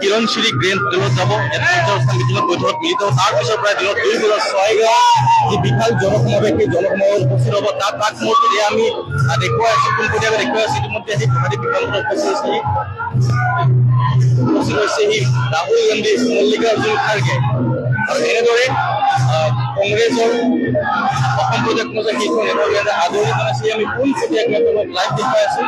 Kiranshree grand হোটেলত যাব পঞ্চায়ত মিটিঙত বৈঠকত মিলিত হ'ব। তাৰ পিছৰ পৰা দিনত 2 বজাত ছয়গাঁও যি বিশাল জনসমাৱেশ সেই জনসমাৱেশত উপস্থিত হ'ব। তাত মুহূৰ্তত আমি দেখুৱাই আছো পোনপটীয়াকৈ দেখুৱাই আছো। ইতিমধ্যে সেই গুৱাহাটী বিমানবন্দৰত উপস্থিত হৈছে সি ৰাহুল গান্ধী, মল্লিকাৰ্জুন খাৰ্গে আৰু এনেদৰে কংগ্ৰেছৰ অসম প্ৰদেশ কংগ্ৰেছৰ শীৰ্ষ নেতাসকলে আদৰণি জনাইছে। আমি পোনপটীয়াকৈ লাইভ দেখুৱাই আছো।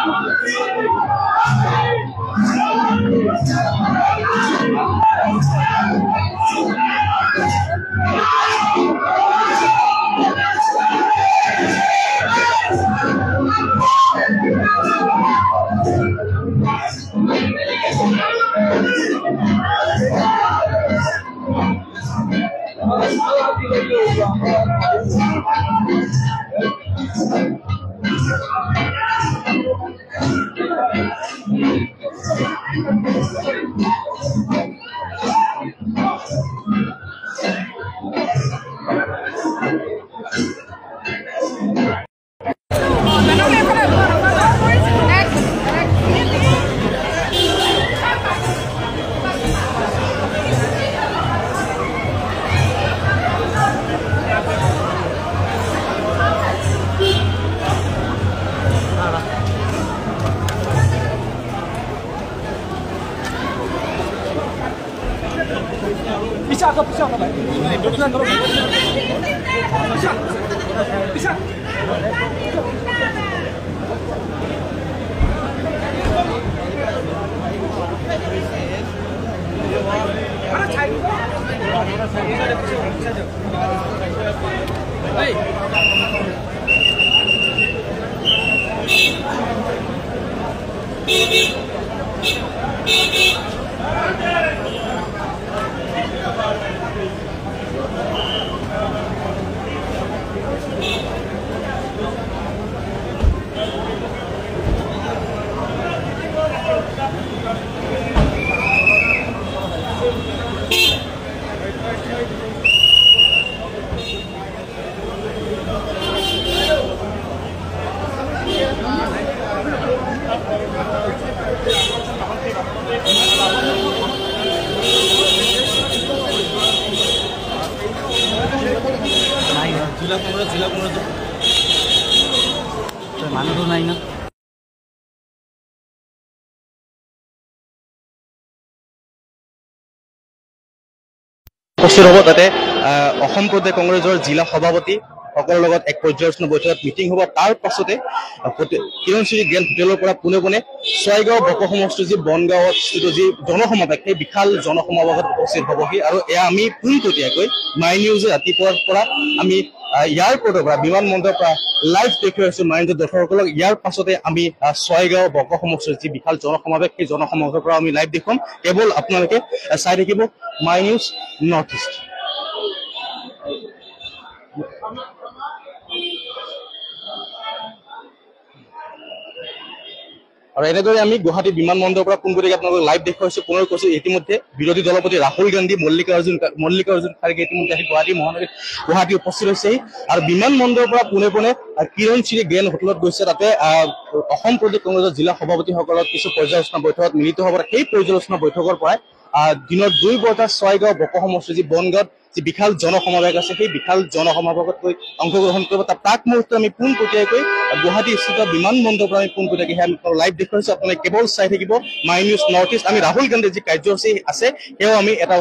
মানুহটো নাই না উপস্থিত হ'ব। তাতে অসম প্ৰদেশ কংগ্ৰেছৰ জিলা সভাপতি সকলৰ লগত এক পৰ্যালোচনা বৈঠকত মিটিং হ'ব। তাৰ পাছতে কিৰণশ্ৰী গ্ৰেণ্ড হোটেলৰ পৰা পোনে পোনে ছয়গাঁও বক সমষ্টিৰ যি বনগাঁৱত স্থিত যি জনসমাৱেশ সেই বিশাল জনসমাৱেশত উপস্থিত হ'বহি। আৰু এয়া আমি পোনপটীয়াকৈ মাই নিউজে ৰাতিপুৱাৰ পৰা আমি এয়াৰপৰ্টৰ পৰা বিমানবন্দৰৰ পৰা লাইভ দেখুৱাই আছো মাইণ্ডৰ দৰ্শকসকলক। ইয়াৰ পাছতে আমি ছয়গাঁও বক সমষ্টিৰ যি বিশাল জনসমাৱেশ, সেই জনসমাৱেশৰ পৰা আমি লাইভ দেখুৱাম। কেৱল আপোনালোকে চাই থাকিব মাই নিউজ নৰ্থ ইষ্ট। আৰু এনেদৰে আমি গুৱাহাটী বিমানবন্দৰৰ পৰা পোনপটীয়াকৈ আপোনালোকক লাইভ দেখুৱাইছো। পুনৰ কৈছো, ইতিমধ্যে বিৰোধী দলপতি ৰাহুল গান্ধী, মল্লিকাৰ্জুন খাৰ্গে ইতিমধ্যে আহি গুৱাহাটী উপস্থিত হৈছেহি। আৰু বিমানবন্দৰৰ পৰা পোনে পোনে কিৰণ চিৰি গ্ৰেণ্ড হোটেলত গৈছে। তাতে অসম প্ৰদেশ কংগ্ৰেছৰ জিলা সভাপতিসকলৰ কিছু পৰ্যালোচনা বৈঠকত মিলিত হ'ব। সেই পৰ্যালোচনা বৈঠকৰ পৰাই দিনৰ 2 বজাত ছয়গাঁও বক সমষ্টিৰ যি বনগাঁৱত যি বিশাল জনসমাৱেশ আছে, সেই বিশাল জনসমাৱেশত অংশগ্ৰহণ কৰিব। তাৰ প্ৰাক মুহূৰ্তত আমি পোনপটীয়াকৈ গুৱাহাটী স্থিত বিমানবন্দৰৰ পৰা আমি পোনপটীয়াকৈ লাইভ দেখুৱাইছো। আপোনালোকে কেৱল চাই থাকিব মাই নিউজ নৰ্থ ইষ্ট। আমি ৰাহুল গান্ধীৰ যি কাৰ্যসূচী আছে, সেয়াও আমি এটা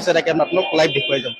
আপোনালোক লাইভ দেখুৱাই যাম।